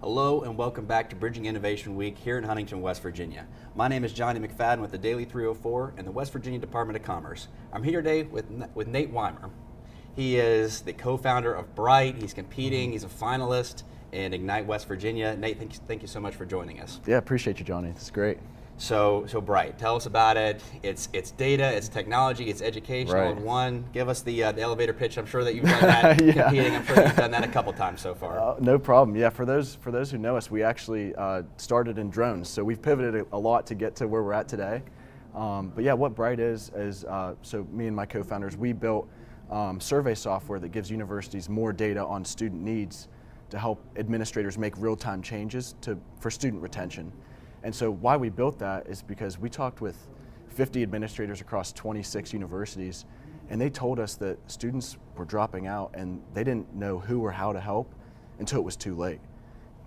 Hello and welcome back to Bridging Innovation Week here in Huntington, West Virginia. My name is Johnny McFadden with the Daily 304 and the West Virginia Department of Commerce. I'm here today with Nate Wimer. He is the co-founder of Bright. He's competing, he's a finalist in Ignite West Virginia. Nate, thank you so much for joining us. Yeah, appreciate you, Johnny. It's great. So Bright, tell us about it. It's data, it's technology, it's educational Right. in one. Give us the elevator pitch. I'm sure that you've done that Yeah. competing. I'm sure you've done that a couple times so far. No problem. Yeah, for those who know us, we actually started in drones, so we've pivoted a lot to get to where we're at today. But yeah, what Bright is so me and my co-founders, we built survey software that gives universities more data on student needs to help administrators make real-time changes for student retention. And so why we built that is because we talked with 50 administrators across 26 universities, and they told us that students were dropping out and they didn't know who or how to help until it was too late.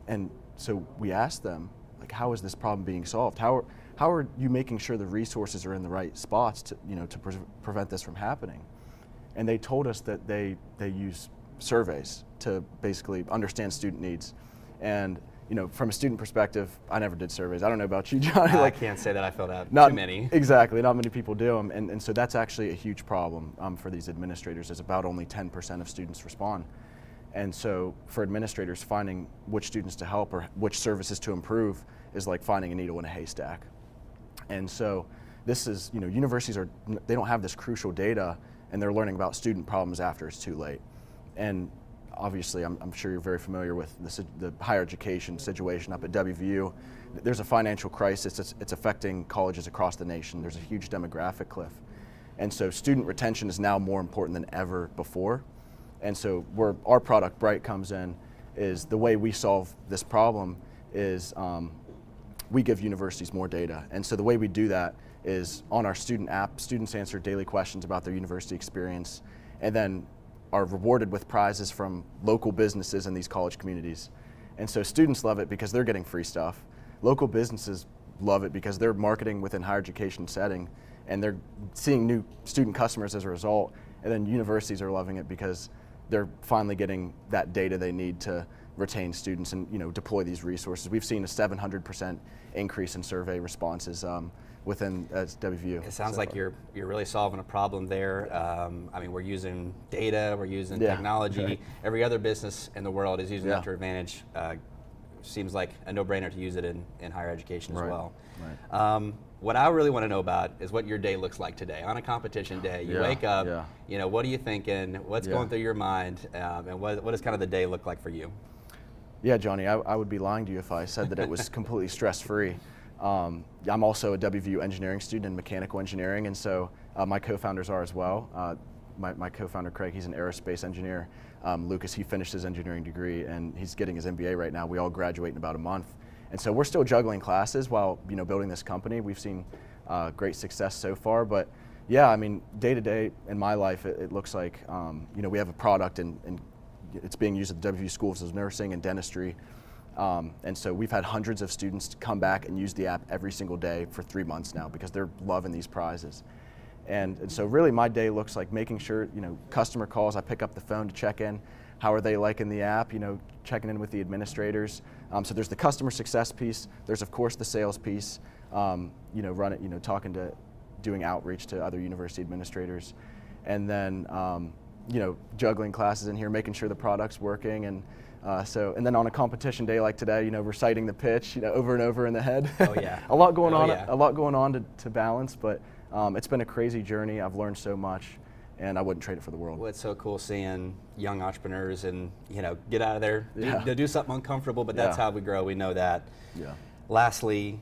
And so we asked them, like, how is this problem being solved? How are you making sure the resources are in the right spots to prevent this from happening? And they told us that they use surveys to basically understand student needs. And from a student perspective, I never did surveys. I don't know about you, Johnny. I can't say that I filled out too many. Exactly, not many people do them. And so that's actually a huge problem for these administrators, is about only 10% of students respond. And so for administrators, finding which students to help or which services to improve is like finding a needle in a haystack. And so this is, universities they don't have this crucial data, and they're learning about student problems after it's too late. And obviously, I'm sure you're very familiar with the higher education situation up at WVU. There's a financial crisis. It's affecting colleges across the nation. There's a huge demographic cliff. And so student retention is now more important than ever before. And so where our product, Bright, comes in is the way we solve this problem is we give universities more data. And so the way we do that is on our student app, students answer daily questions about their university experience, and then are rewarded with prizes from local businesses in these college communities. And so students love it because they're getting free stuff. Local businesses love it because they're marketing within higher education setting, and they're seeing new student customers as a result. And then universities are loving it because they're finally getting that data they need to retain students and deploy these resources. We've seen a 700% increase in survey responses within WVU. It sounds like you're really solving a problem there. I mean, we're using data, we're using technology. Right. Every other business in the world is using that to advantage. Seems like a no-brainer to use it in higher education as well. Right. What I really want to know about is what your day looks like today. On a competition day, you wake up, what are you thinking? What's going through your mind? And what does kind of the day look like for you? Yeah, Johnny, I would be lying to you if I said that it was completely stress-free. I'm also a WVU engineering student in mechanical engineering, and so my co-founders are as well. My co-founder, Craig, he's an aerospace engineer. Lucas, he finished his engineering degree, and he's getting his MBA right now. We all graduate in about a month. And so we're still juggling classes while building this company. We've seen great success so far, but yeah, I mean, day to day in my life, it looks like we have a product and it's being used at the WVU schools of nursing and dentistry. And so we've had hundreds of students come back and use the app every single day for 3 months now because they're loving these prizes. And so really my day looks like making sure, customer calls, I pick up the phone to check in. How are they liking the app? Checking in with the administrators. So there's the customer success piece. There's of course the sales piece. Doing outreach to other university administrators. And then, juggling classes in here, making sure the product's working. And then on a competition day like today, reciting the pitch, over and over in the head. Oh yeah. A lot going on to balance, but it's been a crazy journey. I've learned so much, and I wouldn't trade it for the world. Well, it's so cool seeing young entrepreneurs and get out of there, do something uncomfortable, but that's how we grow. We know that. Yeah. Lastly,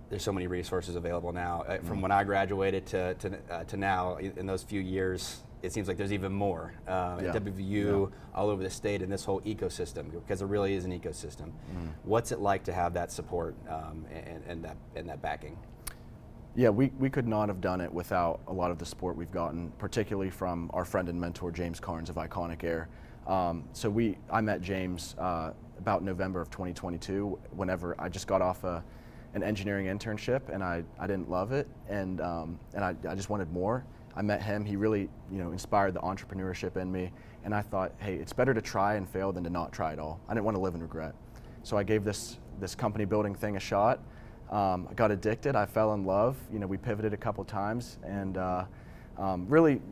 there's so many resources available now. From when I graduated to now, in those few years, it seems like there's even more at WVU, all over the state, and this whole ecosystem, because it really is an ecosystem. What's it like to have that support and that backing? Yeah, we could not have done it without a lot of the support we've gotten, particularly from our friend and mentor, James Carnes of Iconic Air. I met James about November of 2022, whenever I just got off an engineering internship, and I didn't love it, and I just wanted more. I met him. He really inspired the entrepreneurship in me, and I thought, hey, it's better to try and fail than to not try at all. I didn't want to live in regret. So I gave this company building thing a shot. I got addicted. I fell in love. We pivoted a couple times, and really,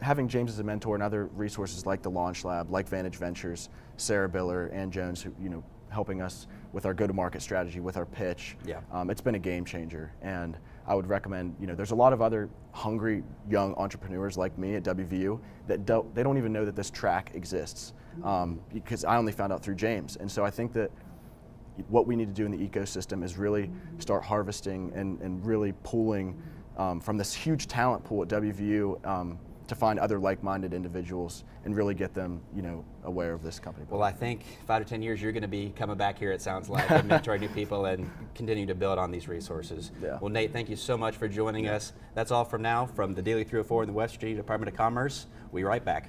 having James as a mentor and other resources like the Launch Lab, like Vantage Ventures, Sarah Biller, Ann Jones, who helping us with our go-to-market strategy, with our pitch. Yeah. It's been a game changer, and I would recommend. There's a lot of other hungry young entrepreneurs like me at WVU that they don't even know that this track exists, because I only found out through James. And so I think that what we need to do in the ecosystem is really start harvesting and really pulling from this huge talent pool at WVU to find other like-minded individuals and really get them, aware of this company. Well, I think 5 to 10 years you're going to be coming back here, it sounds like, and mentoring new people and continue to build on these resources. Yeah. Well, Nate, thank you so much for joining us. That's all from now from the Daily 304 in the West Virginia Department of Commerce. We'll be right back.